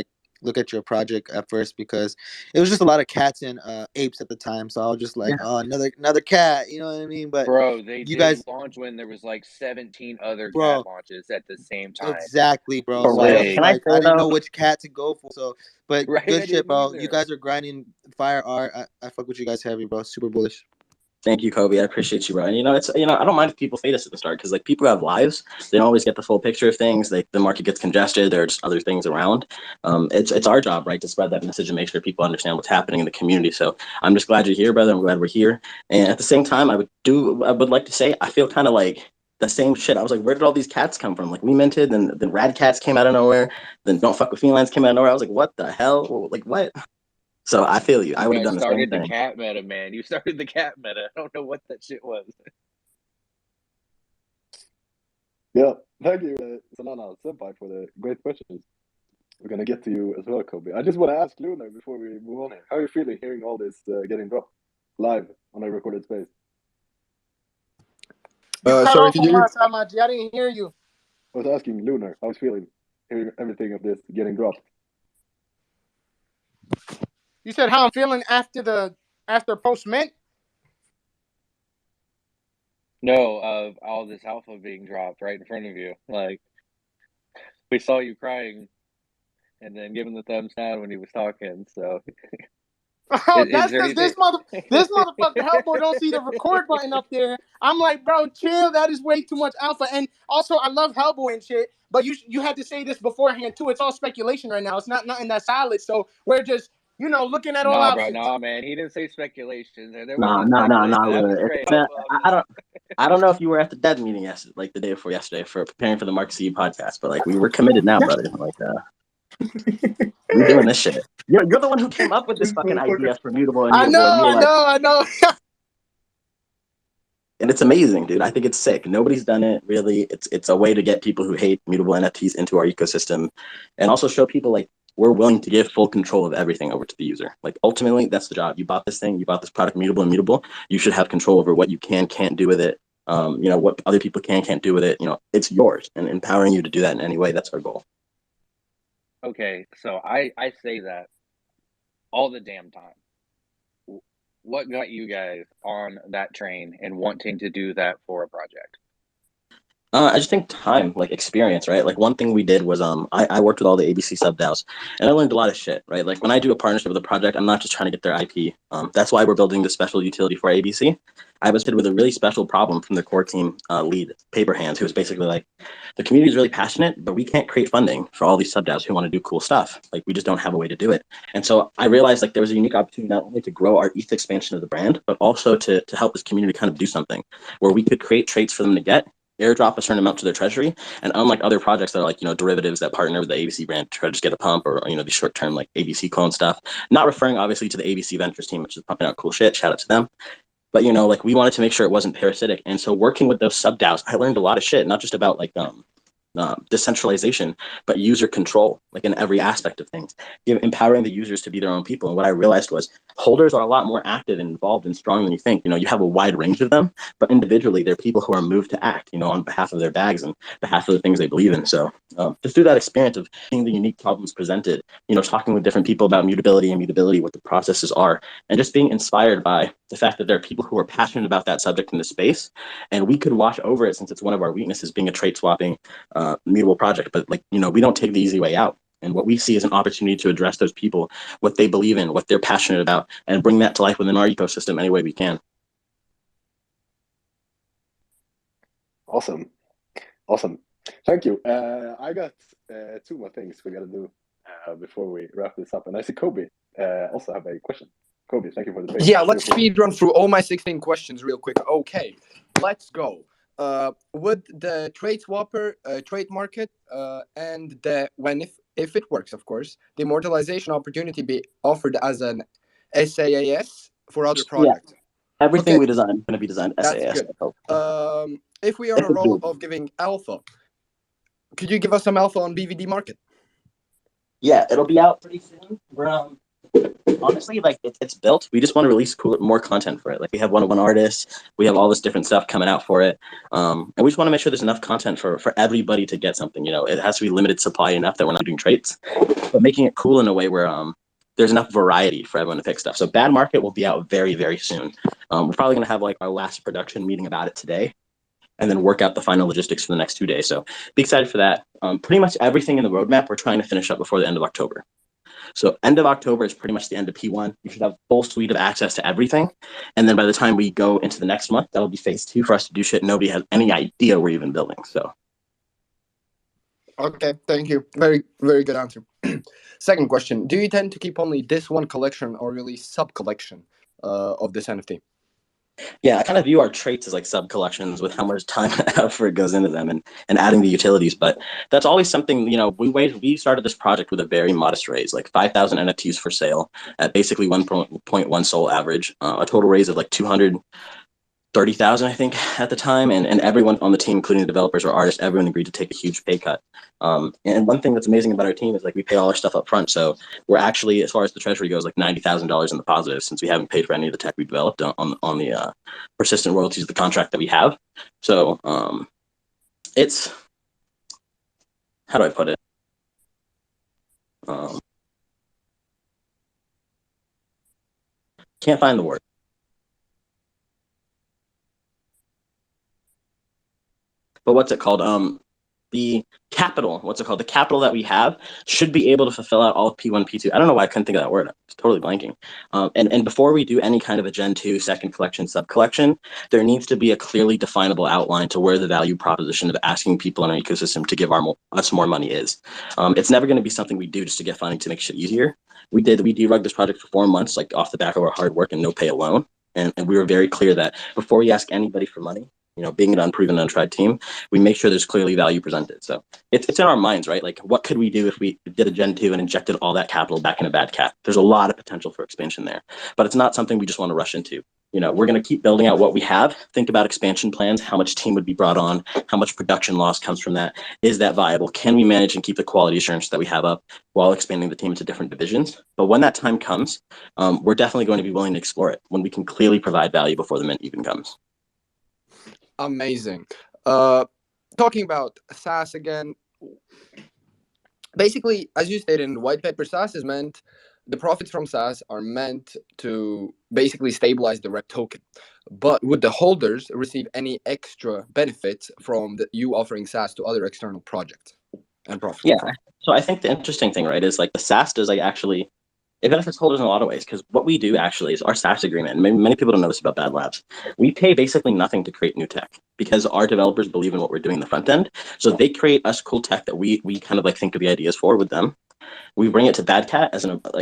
look at your project at first because it was just a lot of cats and apes at the time. So I was just like, oh, another cat. You know what I mean? But Bro, they you did guys, launch when there was like 17 other cat bro, launches at the same time. exactly, bro. For So I real. was just Can I like, say I didn't though? know which cat to go for. So, but Right, I good shit, didn't bro. either. You guys are grinding fire art. I fuck with you guys heavy, bro. Super bullish. Thank you, Kobe. I appreciate you, bro. And it's I don't mind if people fade us at the start because like people have lives. They don't always get the full picture of things. Like the market gets congested. There's other things around. It's our job, right, to spread that message and make sure people understand what's happening in the community. So I'm just glad you're here, brother. I'm glad we're here. And at the same time, I would like to say I feel kind of like the same shit. I was like, where did all these cats come from? Like we minted, then the rad cats came out of nowhere. Then don't fuck with felines came out of nowhere. I was like, what the hell? Like what? So I feel you. I would have guys done the same started the thing. cat meta, man. You started the cat meta. I don't know what that shit was. Yeah, thank you, Solana Senpai, for the great questions. We're gonna get to you as well, Kobe. I just want to ask Lunar before we move on here. How are you feeling hearing all this getting dropped live on a recorded space? You cut Sorry, off could on you? my side, my G. I didn't hear you. I was asking Lunar how he's feeling hearing everything of this getting dropped. You said how I'm feeling after post mint. No, of all this alpha being dropped right in front of you. Like, we saw you crying and then giving the thumbs down when he was talking. So, Oh, is that's there because anything? this motherfucker Hellboy don't see the record button up there. I'm like, bro, chill. That is way too much alpha. And also, I love Hellboy and shit, but you had to say this beforehand too. It's all speculation right now. It's not nothing that's solid. So we're just looking at all Nah, bro, options. nah, man. He didn't say speculation. There Nah, wasn't nah, nah, speculation. nah, That was Lunar. straight Man, alpha. I don't know if you were at the dead meeting yesterday, like the day before yesterday, for preparing for the Mark C podcast, but like we were committed now, brother. Like we're doing this shit. You're the one who came up with this fucking idea for mutable and I mutable, and you were like, I know. and it's amazing, dude. I think it's sick. Nobody's done it really. It's a way to get people who hate mutable NFTs into our ecosystem, and also show people like we're willing to give full control of everything over to the user. Like ultimately, that's the job. You bought this thing. You bought this product, mutable and mutable. You should have control over what you can't do with it. What other people can't do with it. It's yours, and empowering you to do that in any way. That's our goal. Okay, so I say that all the damn time. What got you guys on that train and wanting to do that for a project? I just think time, like experience, right? Like one thing we did was I worked with all the ABC sub DAOs and I learned a lot of shit, right? Like when I do a partnership with a project, I'm not just trying to get their IP. That's why we're building this special utility for ABC. I was hit with a really special problem from the core team lead, Paper Hands, who was basically like, the community is really passionate, but we can't create funding for all these sub DAOs who want to do cool stuff. Like we just don't have a way to do it. And so I realized like there was a unique opportunity not only to grow our ETH expansion of the brand, but also to help this community kind of do something where we could create traits for them to get, airdrop a certain amount to their treasury. And unlike other projects that are like, derivatives that partner with the ABC brand to try to just get a pump or, the short term like ABC clone stuff, not referring obviously to the ABC Ventures team, which is pumping out cool shit. Shout out to them. But, like we wanted to make sure it wasn't parasitic. And so working with those sub DAOs, I learned a lot of shit, not just about like, decentralization, but user control, like in every aspect of things, empowering the users to be their own people. And what I realized was holders are a lot more active and involved and strong than you think. You have a wide range of them, but individually, they're people who are moved to act, on behalf of their bags and behalf of the things they believe in. So just through that experience of seeing the unique problems presented, talking with different people about mutability and mutability, what the processes are, and just being inspired by the fact that there are people who are passionate about that subject in the space, and we could wash over it since it's one of our weaknesses being a trait swapping mutable project. But we don't take the easy way out. And what we see is an opportunity to address those people, what they believe in, what they're passionate about, and bring that to life within our ecosystem any way we can. Awesome. Thank you. I got two more things we got to do before we wrap this up. And I see Kobe also have a question. Kobe, thank you for the patience. Yeah, let's speed run through all my 16 questions real quick. Okay, let's go. Would the trade swapper, trade market, and if it works, of course, the immortalization opportunity be offered as an SaaS for other projects? Yeah. Everything we design is going to be designed That's SaaS. good. If we are on a roll of giving alpha, could you give us some alpha on BVD market? Yeah, it'll be out pretty soon. We're Honestly, like it's built. We just want to release more content for it. Like we have one-on-one artists, we have all this different stuff coming out for it, and we just want to make sure there's enough content for everybody to get something. You know, it has to be limited supply enough that we're not doing traits, but making it cool in a way where there's enough variety for everyone to pick stuff. So Bad Market will be out very, very soon. We're probably gonna have like our last production meeting about it today, and then work out the final logistics for the next 2 days. So be excited for that. Pretty much everything in the roadmap we're trying to finish up before the end of October. So end of October is pretty much the end of P1. You should have full suite of access to everything. And then by the time we go into the next month, that'll be phase 2 for us to do shit nobody has any idea we're even building. So. Okay, thank you. Very, very good answer. Second question: do you tend to keep only this one collection or release sub-collection of this NFT? Yeah, I kind of view our traits as like sub-collections with how much time and effort goes into them and adding the utilities. But that's always something, you know, we started this project with a very modest raise, like 5,000 NFTs for sale at basically 1.1 SOL average, a total raise of like 230,000, I think, at the time, and everyone on the team, including the developers or artists, everyone agreed to take a huge pay cut. And one thing that's amazing about our team is like we pay all our stuff up front, so we're actually, as far as the treasury goes, like $90,000 in the positive since we haven't paid for any of the tech we developed on the persistent royalties of the contract that we have. So it's, how do I put it? Can't find the word. But what's it called? The capital, the capital that we have should be able to fulfill out all of P1, P2. I don't know why I couldn't think of that word. It's totally blanking. And before we do any kind of a Gen 2 second collection, sub collection, there needs to be a clearly definable outline to where the value proposition of asking people in our ecosystem to give us more money is. It's never going to be something we do just to get funding to make shit easier. We derugged this project for 4 months, like off the back of our hard work and no pay alone. And we were very clear that before we ask anybody for money, you know, being an unproven, untried team, we make sure there's clearly value presented. So it's in our minds, right? Like, what could we do if we did a Gen 2 and injected all that capital back in a bad cat? There's a lot of potential for expansion there, but it's not something we just want to rush into. You know, we're going to keep building out what we have, think about expansion plans, how much team would be brought on, how much production loss comes from that. Is that viable? Can we manage and keep the quality assurance that we have up while expanding the team into different divisions? But when that time comes, we're definitely going to be willing to explore it when we can clearly provide value before the mint even comes. Amazing. Talking about SaaS again, basically, as you stated in the white paper, SaaS is meant, the profits from SaaS are meant to basically stabilize the rep token. But would the holders receive any extra benefits from you offering SaaS to other external projects and profits? Yeah. So I think the interesting thing, right, is like the SaaS does like actually, it benefits holders in a lot of ways, because what we do actually is our SaaS agreement, and many people don't know this about Bad Labs, we pay basically nothing to create new tech because our developers believe in what we're doing in the front end. So they create us cool tech that we kind of like think of the ideas for with them. We bring it to BadCat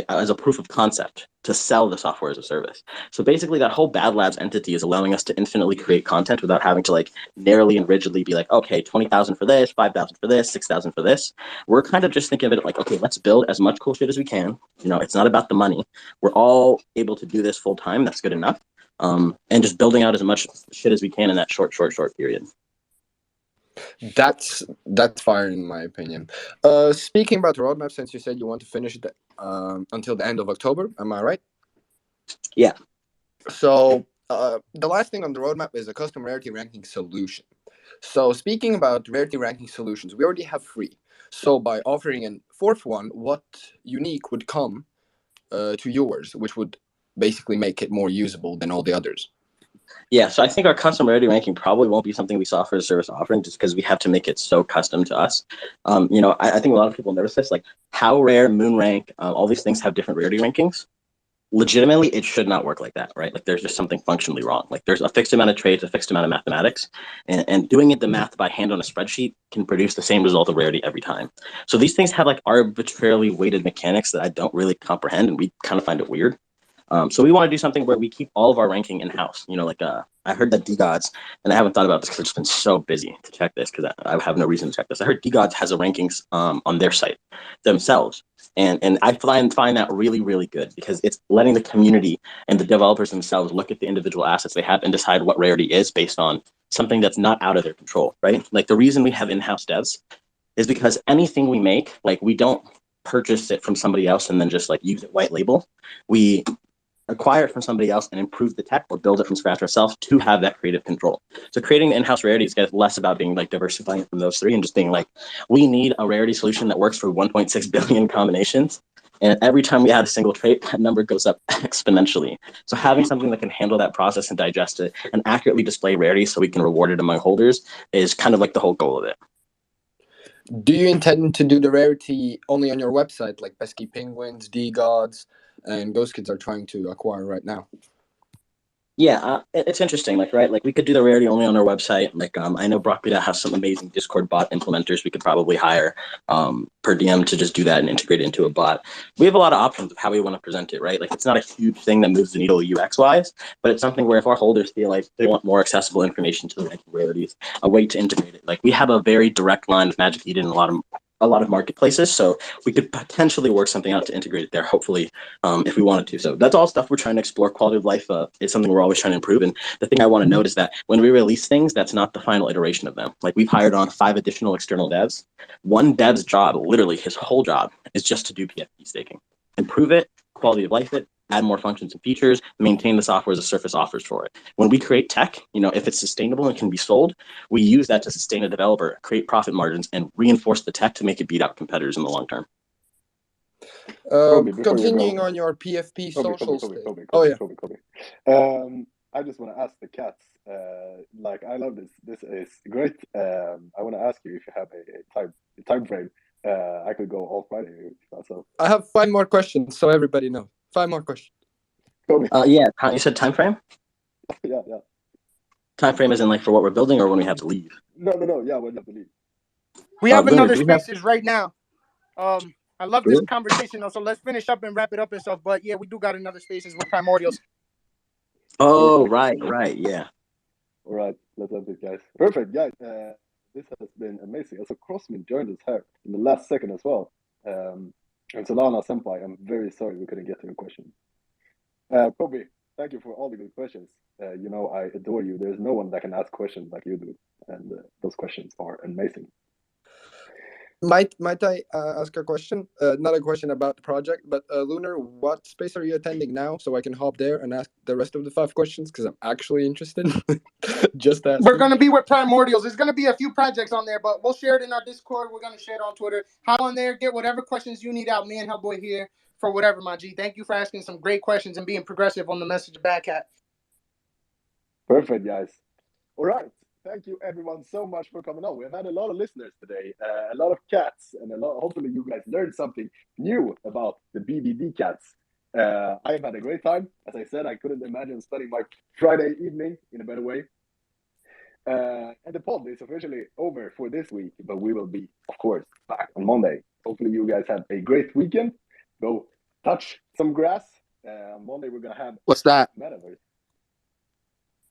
as a proof of concept to sell the software as a service. So basically that whole Bad Labs entity is allowing us to infinitely create content without having to like narrowly and rigidly be like, okay, 20,000 for this, 5,000 for this, 6,000 for this. We're kind of just thinking of it like, okay, let's build as much cool shit as we can. You know, it's not about the money. We're all able to do this full time. That's good enough. And just building out as much shit as we can in that short period. That's fire in my opinion. Speaking about the roadmap, since you said you want to finish it until the end of October, am I right? Yeah. So the last thing on the roadmap is a custom rarity ranking solution. So speaking about rarity ranking solutions, we already have 3. So by offering a 4th one, what unique would come to yours, which would basically make it more usable than all the others? Yeah, so I think our custom rarity ranking probably won't be something we saw for a service offering, just because we have to make it so custom to us. You know, I think a lot of people notice this, like how rare, moon rank, all these things have different rarity rankings. Legitimately, it should not work like that, right? Like there's just something functionally wrong. Like there's a fixed amount of trades, a fixed amount of mathematics, and doing the math by hand on a spreadsheet can produce the same result of rarity every time. So these things have like arbitrarily weighted mechanics that I don't really comprehend, and we kind of find it weird. So we want to do something where we keep all of our ranking in-house. You know, like I heard that DGods, and I haven't thought about this because I've just been so busy to check this because I have no reason to check this. I heard DGods has a rankings on their site themselves. And I find that really, really good because it's letting the community and the developers themselves look at the individual assets they have and decide what rarity is based on something that's not out of their control, right? Like the reason we have in-house devs is because anything we make, like we don't purchase it from somebody else and then just like use it white label. We acquire it from somebody else and improve the tech or build it from scratch ourselves to have that creative control. So creating the in-house rarities gets less about being like diversifying from those three and just being like, we need a rarity solution that works for 1.6 billion combinations. And every time we add a single trait, that number goes up exponentially. So having something that can handle that process and digest it and accurately display rarities so we can reward it among holders is kind of like the whole goal of it. Do you intend to do the rarity only on your website, like Pesky Penguins, D-Gods, and Ghost Kids are trying to acquire right now? Yeah, it's interesting, like, right? Like, we could do the rarity only on our website. Like, I know Brockbita has some amazing Discord bot implementers we could probably hire per DM to just do that and integrate it into a bot. We have a lot of options of how we want to present it, right? Like, it's not a huge thing that moves the needle UX-wise, but it's something where if our holders feel like they want more accessible information to the rarities, a way to integrate it. Like, we have a very direct line with Magic Eden and a lot of marketplaces, so we could potentially work something out to integrate it there, hopefully, if we wanted to. So that's all stuff we're trying to explore. Quality of life is something we're always trying to improve. And the thing I want to note is that when we release things, that's not the final iteration of them. Like, we've hired on 5 additional external devs. One dev's job, literally his whole job, is just to do PFP staking. Improve it, quality of life it, add more functions and features, maintain the software as a Surface offers for it. When we create tech, if it's sustainable and can be sold, we use that to sustain a developer, create profit margins, and reinforce the tech to make it beat out competitors in the long term. Continuing on your PFP social state. I just want to ask the cats. I love this. This is great. I want to ask you if you have a time frame. I could go all Friday. So I have 5 more questions, so everybody knows. 5 more questions. Yeah, you said time frame? Yeah. Time frame is in like for what we're building or when we have to leave? No. Yeah, when we have to leave. We have another spaces right now. I love this conversation though, so let's finish up and wrap it up and stuff. But yeah, we do got another spaces with Primordials. Oh, right, yeah. All right, let's have this, guys. Perfect, guys. This has been amazing. Also, Crossman joined us here in the last second as well. And Solana Senpai, I'm very sorry we couldn't get to your question. Kobe, thank you for all the good questions. I adore you. There's no one that can ask questions like you do, and those questions are amazing. Might I ask a question? Not a question about the project, but Lunar, what space are you attending now, so I can hop there and ask the rest of the 5 questions because I'm actually interested. Just asking. We're gonna be with Primordials. There's gonna be a few projects on there, but we'll share it in our Discord. We're gonna share it on Twitter. Hop on there, get whatever questions you need out. Me and Hellboy here for whatever, my G. Thank you for asking some great questions and being progressive on the message of BVDCAT. Perfect, guys. All right. Thank you, everyone, so much for coming on. We've had a lot of listeners today, a lot of cats, and hopefully you guys learned something new about the BVDCATs. I have had a great time. As I said, I couldn't imagine spending my Friday evening in a better way. And the pod is officially over for this week, but we will be, of course, back on Monday. Hopefully you guys have a great weekend. Go touch some grass. On Monday we're going to have... What's that? Metaverse.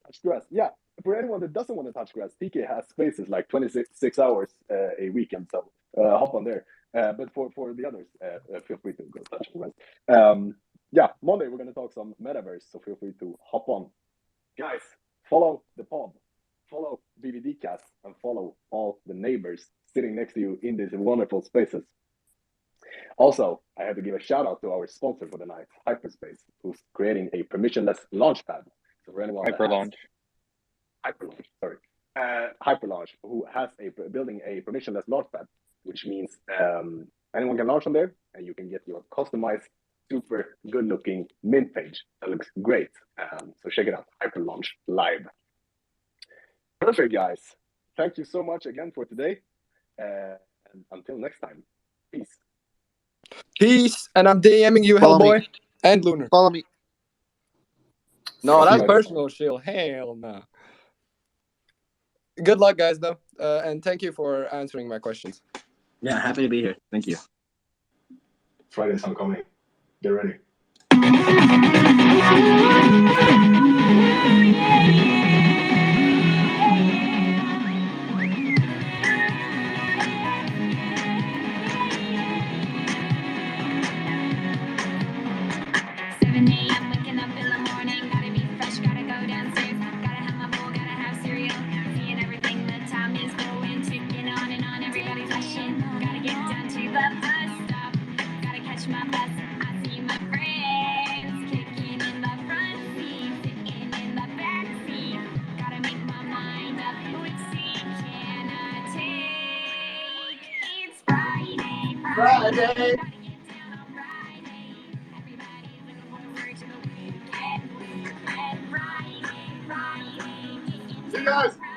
Touch grass. Yeah. For anyone that doesn't want to touch grass, TK has spaces like 26 hours a weekend, so hop on there. But for the others, feel free to go touch grass. Monday we're going to talk some Metaverse, so feel free to hop on. Guys, follow the pod, follow BVDCAT, and follow all the neighbors sitting next to you in these wonderful spaces. Also, I have to give a shout out to our sponsor for the night, Hyperspace, who's creating a permissionless launchpad. So for anyone Hyperlaunch, who has building a permissionless launchpad, which means anyone can launch on there, and you can get your customized, super good-looking mint page that looks great. So check it out, Hyperlaunch Live. Perfect, guys. Thank you so much again for today, and until next time, peace. Peace, and I'm DMing you, Hellboy and Lunar. Follow me. No, that's personal, Shield. Hell no. Good luck, guys, though. And thank you for answering my questions. Yeah, happy to be here. Thank you. Friday's homecoming. Get ready. Everybody's rushing, gotta get down to the bus stop. catch my bus. I see my friends kicking in the front seat, sitting in the back seat. Gotta make my mind up. Which seat can I take? It's Friday. Gotta get down on Friday. Everybody's looking forward to the weekend. Friday. See you guys.